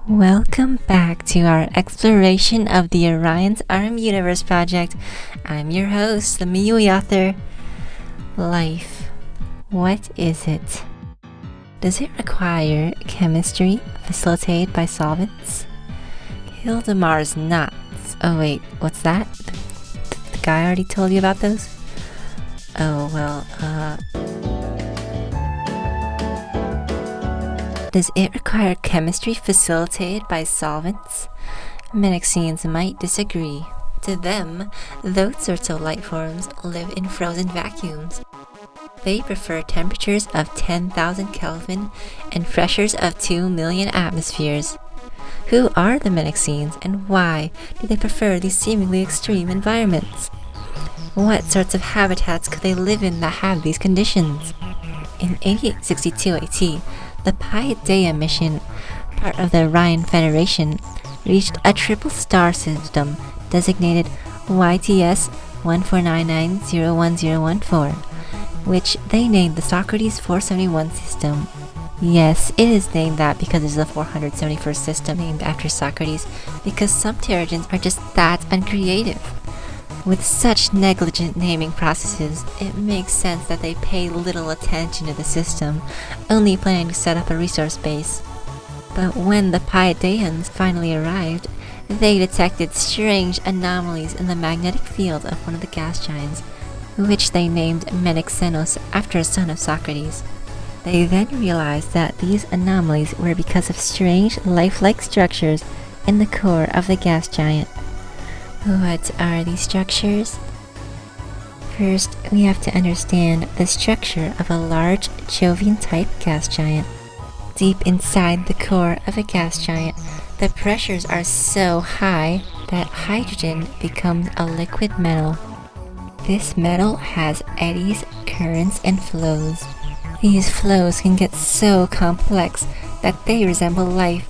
Welcome back to our exploration of the Orion's Arm Universe project. I'm your host, the Miyui author. Life. What is it? Does it require chemistry facilitated by solvents? Hildemar's knots. Oh wait, what's that? The guy already told you about those? Does it require chemistry facilitated by solvents? Menexenes might disagree. To them, those sorts of life forms live in frozen vacuums. They prefer temperatures of 10,000 Kelvin and pressures of 2 million atmospheres. Who are the Menexenes and why do they prefer these seemingly extreme environments? What sorts of habitats could they live in that have these conditions? In 8862 AT, the Paideia mission, part of the Orion Federation, reached a triple star system designated YTS 1499011014, which they named the Socrates 471 system. Yes, it is named that because it is the 471st system named after Socrates, because some Terrigens are just that uncreative. With such negligent naming processes, it makes sense that they pay little attention to the system, only planning to set up a resource base. But when the Paideans finally arrived, they detected strange anomalies in the magnetic field of one of the gas giants, which they named Menexenes after a son of Socrates. They then realized that these anomalies were because of strange lifelike structures in the core of the gas giant. What are these structures? First, we have to understand the structure of a large Jovian-type gas giant. Deep inside the core of a gas giant, the pressures are so high that hydrogen becomes a liquid metal. This metal has eddies, currents, and flows. These flows can get so complex that they resemble life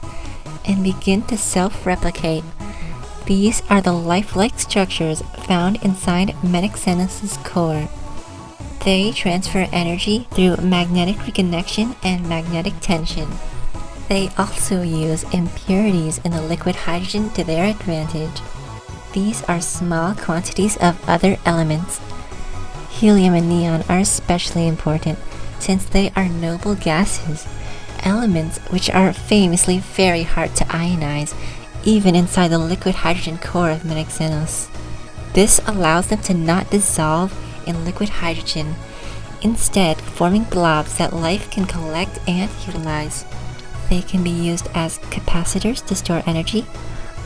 and begin to self-replicate. These are the lifelike structures found inside Menexenes' core. They transfer energy through magnetic reconnection and magnetic tension. They also use impurities in the liquid hydrogen to their advantage. These are small quantities of other elements. Helium and neon are especially important since they are noble gases, elements which are famously very hard to ionize, even inside the liquid hydrogen core of Menexenes. This allows them to not dissolve in liquid hydrogen, instead forming blobs that life can collect and utilize. They can be used as capacitors to store energy,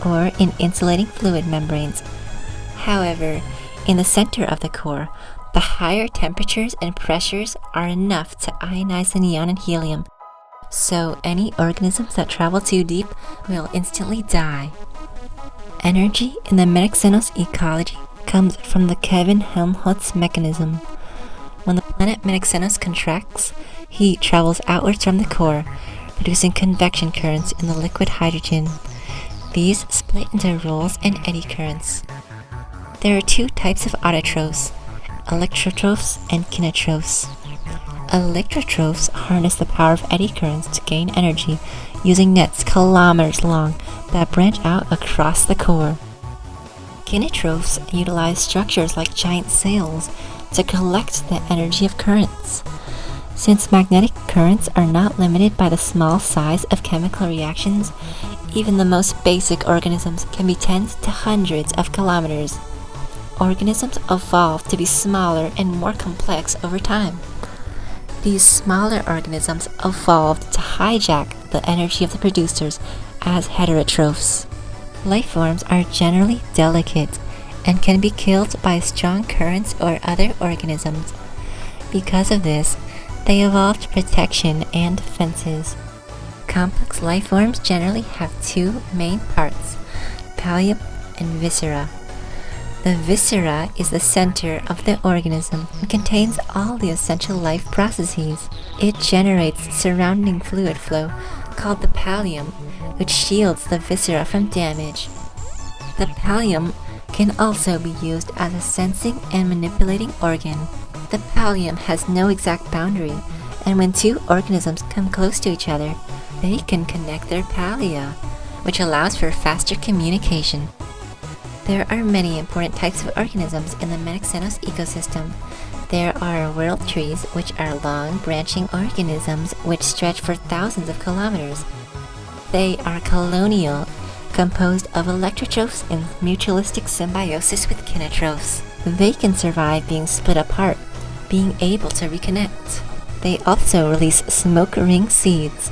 or in insulating fluid membranes. However, in the center of the core, the higher temperatures and pressures are enough to ionize the neon and helium, so any organisms that travel too deep will instantly die. Energy in the Menexenes ecology comes from the Kelvin-Helmholtz mechanism. When the planet Menexenes contracts, heat travels outwards from the core, producing convection currents in the liquid hydrogen. These split into rolls and eddy currents. There are two types of autotrophs, electrotrophs and kinetrophs. Electrotrophs harness the power of eddy currents to gain energy using nets kilometers long that branch out across the core. Kinetrophs utilize structures like giant sails to collect the energy of currents. Since magnetic currents are not limited by the small size of chemical reactions, even the most basic organisms can be tens to hundreds of kilometers. Organisms evolve to be smaller and more complex over time. These smaller organisms evolved to hijack the energy of the producers as heterotrophs. Life forms are generally delicate and can be killed by strong currents or other organisms. Because of this, they evolved protection and defenses. Complex life forms generally have two main parts, pallium and viscera. The viscera is the center of the organism and contains all the essential life processes. It generates surrounding fluid flow called the pallium, which shields the viscera from damage. The pallium can also be used as a sensing and manipulating organ. The pallium has no exact boundary, and when two organisms come close to each other, they can connect their pallia. which allows for faster communication. There are many important types of organisms in the Menexenes ecosystem. There are world trees, which are long, branching organisms which stretch for thousands of kilometers. They are colonial, composed of electrotrophs in mutualistic symbiosis with kinotrophs. They can survive being split apart, being able to reconnect. They also release smoke ring seeds.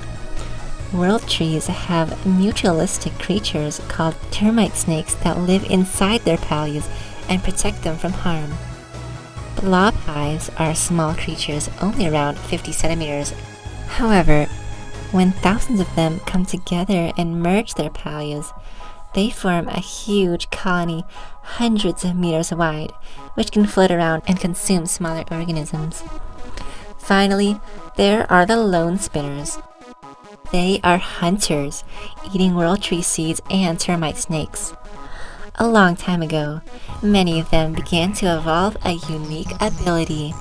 World trees have mutualistic creatures called termite snakes that live inside their pallias and protect them from harm. Blob hives are small creatures only around 50 centimeters. However, when thousands of them come together and merge their pallias, they form a huge colony hundreds of meters wide, which can float around and consume smaller organisms. Finally, there are the lone spinners. They are hunters, eating world tree seeds and termite snakes. A long time ago, many of them began to evolve a unique ability.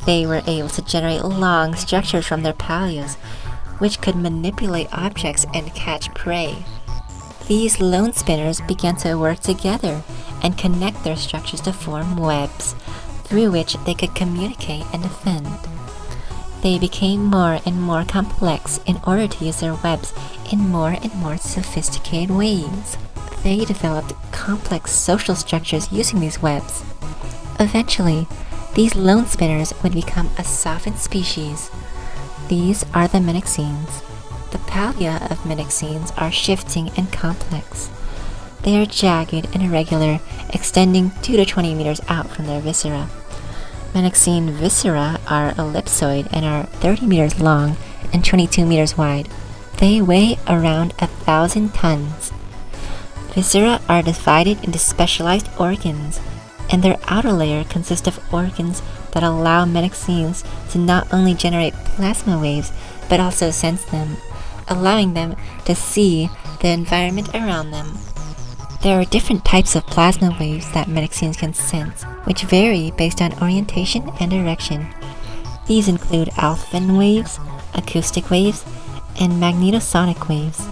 They were able to generate long structures from their pallias, which could manipulate objects and catch prey. These lone spinners began to work together and connect their structures to form webs, through which they could communicate and defend. They became more and more complex in order to use their webs in more and more sophisticated ways. They developed complex social structures using these webs. Eventually, these lone spinners would become a sophont species. These are the Menexenes. The pallia of Menexenes are shifting and complex. They are jagged and irregular, extending 2 to 20 meters out from their viscera. Menexene viscera are ellipsoid and are 30 meters long and 22 meters wide. They weigh around 1,000 tons. Viscera are divided into specialized organs, and their outer layer consists of organs that allow Menexenes to not only generate plasma waves, but also sense them, allowing them to see the environment around them. There are different types of plasma waves that Menexenes can sense, which vary based on orientation and direction. These include alpha waves, acoustic waves, and magnetosonic waves.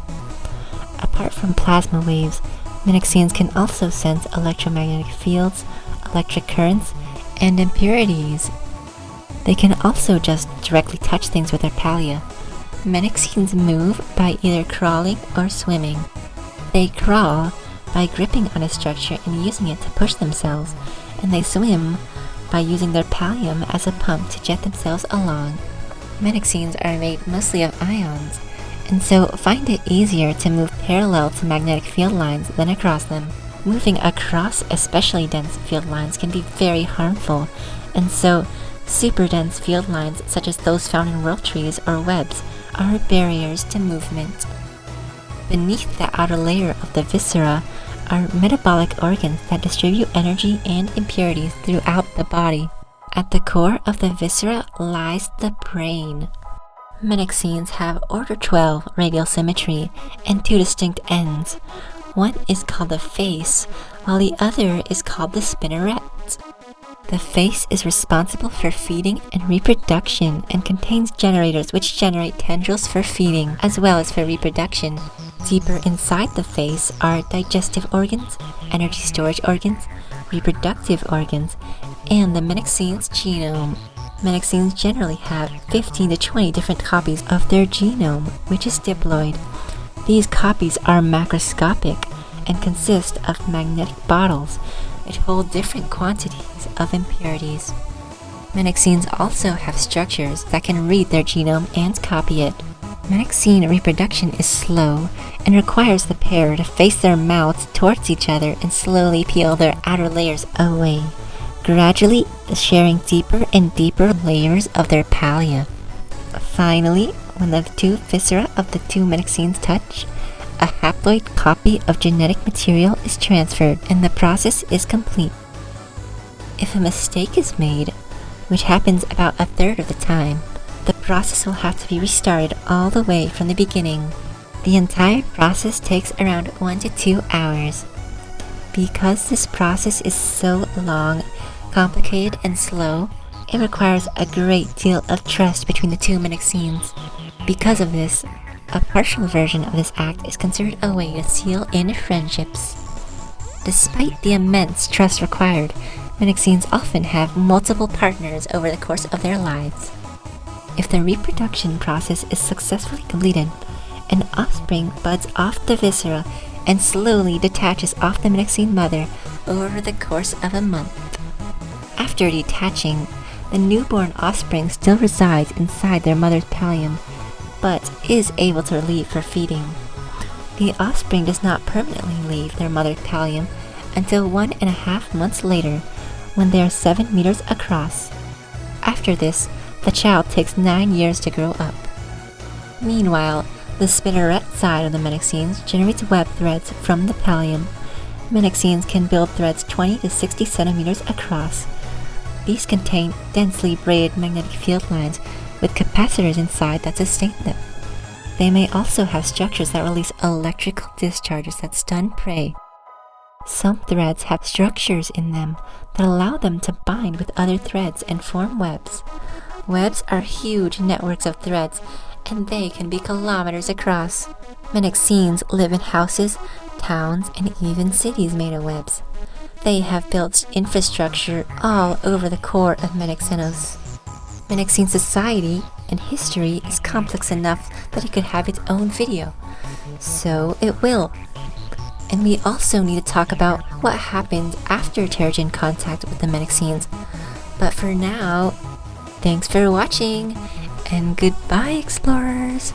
Apart from plasma waves, Menexenes can also sense electromagnetic fields, electric currents, and impurities. They can also just directly touch things with their pallia. Menexenes move by either crawling or swimming. They crawl by gripping on a structure and using it to push themselves, and they swim by using their pallium as a pump to jet themselves along. Menexenes are made mostly of ions, and so find it easier to move parallel to magnetic field lines than across them. Moving across especially dense field lines can be very harmful, and so super dense field lines such as those found in world trees or webs are barriers to movement. Beneath the outer layer of the viscera are metabolic organs that distribute energy and impurities throughout the body. At the core of the viscera lies the brain. Menexenes have order 12 radial symmetry and 2 distinct ends. One is called the face, while the other is called the spinneret. The face is responsible for feeding and reproduction and contains generators which generate tendrils for feeding as well as for reproduction. Deeper inside the face are digestive organs, energy storage organs, reproductive organs, and the Menexenes genome. Menexenes generally have 15 to 20 different copies of their genome, which is diploid. These copies are macroscopic and consist of magnetic bottles, which hold different quantities of impurities. Menexenes also have structures that can read their genome and copy it. Menexene reproduction is slow and requires the pair to face their mouths towards each other and slowly peel their outer layers away, gradually sharing deeper and deeper layers of their pallia. Finally, when the two viscera of the two Menexenes touch, a haploid copy of genetic material is transferred and the process is complete. If a mistake is made, which happens about a third of the time, the process will have to be restarted all the way from the beginning. The entire process takes around 1 to 2 hours. Because this process is so long, complicated, and slow, it requires a great deal of trust between the two Menexenes. Because of this, A partial version of this act is considered a way to seal in friendships. Despite the immense trust required, Menexenes often have multiple partners over the course of their lives. If the reproduction process is successfully completed, an offspring buds off the viscera and slowly detaches off the Menexene mother over the course of a month. After detaching, the newborn offspring still resides inside their mother's pallium, but is able to leave for feeding. The offspring does not permanently leave their mother's pallium until 1.5 months later, when they are 7 meters across. After this, the child takes 9 years to grow up. Meanwhile, the spinneret side of the Menexenes generates web threads from the pallium. Menexenes can build threads 20 to 60 centimeters across. These contain densely braided magnetic field lines with capacitors inside that sustain them. They may also have structures that release electrical discharges that stun prey. Some threads have structures in them that allow them to bind with other threads and form webs. Webs are huge networks of threads, and they can be kilometers across. Menexenes live in houses, towns, and even cities made of webs. They have built infrastructure all over the core of Menexenes. Menexene society and history is complex enough that it could have its own video. So it will. And we also need to talk about what happened after Terrigen contact with the Menexenes. But for now, thanks for watching, and goodbye, explorers!